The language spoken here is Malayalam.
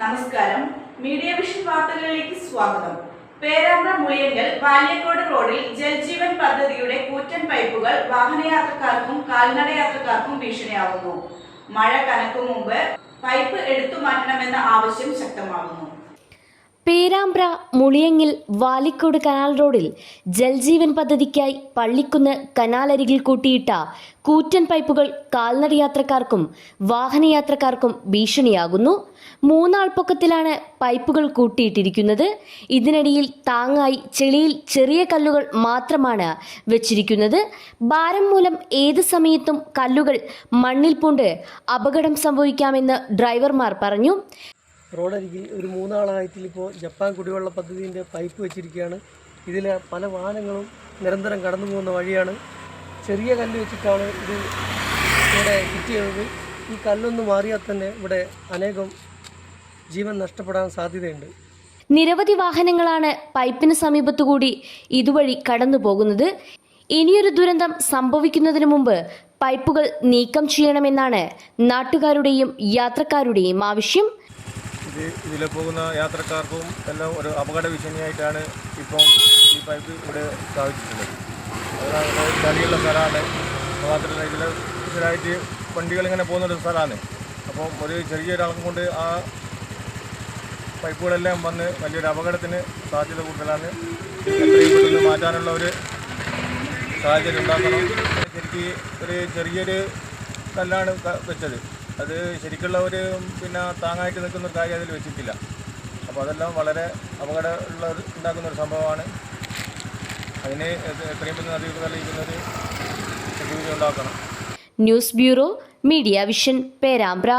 നമസ്കാരം. മീഡിയ വിഷൻ വാർത്തകളിലേക്ക് സ്വാഗതം. പേരാമ്പ്ര മുളിയങ്കൽ വാലിയക്കോട് റോഡിൽ ജൽജീവൻ പദ്ധതിയുടെ കൂറ്റൻ പൈപ്പുകൾ വാഹനയാത്രക്കാർക്കും കാൽനടയാത്രക്കാർക്കും ഭീഷണിയാവുന്നു. മഴ കനക്കും മുമ്പ് പൈപ്പ് എടുത്തു മാറ്റണമെന്ന ആവശ്യം ശക്തമാകുന്നു. പേരാമ്പ്ര മുളിയങ്ങിൽ വാലിക്കോട് കനാൽ റോഡിൽ ജൽജീവൻ പദ്ധതിക്കായി പള്ളിക്കുന്ന് കനാലരികിൽ കൂട്ടിയിട്ട കൂറ്റൻ പൈപ്പുകൾ കാൽനടയാത്രക്കാർക്കും വാഹനയാത്രക്കാർക്കും ഭീഷണിയാകുന്നു. 3 ആൾ പൊക്കത്തിലാണ് പൈപ്പുകൾ കൂട്ടിയിട്ടിരിക്കുന്നത്. ഇതിനിടയിൽ താങ്ങായി ചെളിയിൽ ചെറിയ കല്ലുകൾ മാത്രമാണ് വെച്ചിരിക്കുന്നത്. ഭാരം മൂലം ഏത് സമയത്തും കല്ലുകൾ മണ്ണിൽ പൂണ്ട് അപകടം സംഭവിക്കാമെന്ന് ഡ്രൈവർമാർ പറഞ്ഞു. റോഡരികിൽ ഒരു 3 ആളായിട്ട് ഇപ്പോൾ ജപ്പാൻ കുടിവെള്ള പദ്ധതിൻ്റെ പൈപ്പ് വെച്ചിരിക്കുകയാണ്. ഇതിൽ പല വാഹനങ്ങളും നിരന്തരം കടന്നു പോകുന്ന വഴിയാണ്. ചെറിയ കല്ല് വെച്ചിട്ടാണ് ഇത് ഇവിടെ ഫിറ്റ് ചെയ്തത്. ഈ കല്ലൊന്ന് മാറിയാൽ തന്നെ ഇവിടെ അനേകം ജീവൻ നഷ്ടപ്പെടാൻ സാധ്യതയുണ്ട്. നിരവധി വാഹനങ്ങളാണ് പൈപ്പിന് സമീപത്തുകൂടി ഇതുവഴി കടന്നു പോകുന്നത്. ഇനിയൊരു ദുരന്തം സംഭവിക്കുന്നതിന് മുമ്പ് പൈപ്പുകൾ നീക്കം ചെയ്യണമെന്നാണ് നാട്ടുകാരുടെയും യാത്രക്കാരുടെയും ആവശ്യം. ഇതിലെ പോകുന്ന യാത്രക്കാർക്കും എല്ലാം ഒരു അപകട ഭീഷണിയായിട്ടാണ് ഇപ്പം ഈ പൈപ്പ് ഇവിടെ സ്ഥാപിച്ചിട്ടുള്ളത്. അതുപോലെ ചളിയുള്ള സ്ഥലമാണ്. മാത്രമല്ല ഇതിൽ സ്ഥിരമായിട്ട് വണ്ടികളിങ്ങനെ പോകുന്നൊരു സ്ഥലമാണ്. അപ്പം ഒരു ചെറിയൊരാൾക്കും കൊണ്ട് ആ പൈപ്പുകളെല്ലാം വന്ന് വലിയൊരു അപകടത്തിന് സാധ്യത കൂടുതലാണ്. എത്രയും പെട്ടെന്ന് മാറ്റാനുള്ള ഒരു സാഹചര്യം ഉണ്ടാക്കണം. ശരിക്കും ഒരു ചെറിയൊരു കല്ലാണ് വെച്ചത്. അത് ശരിക്കുള്ള ഒരു താങ്ങായിട്ട് നിൽക്കുന്ന ഒരു കാര്യം അതിൽ വെച്ചിട്ടില്ല. അപ്പോൾ അതെല്ലാം വളരെ അപകടം ഉണ്ടാക്കുന്നൊരു സംഭവമാണ്. അതിന് എത്രയും പെട്ടെന്ന് അധികൃതർ തെളിയിക്കുന്നൊരു ഉണ്ടാക്കണം. News bureau, media vision, Perambra.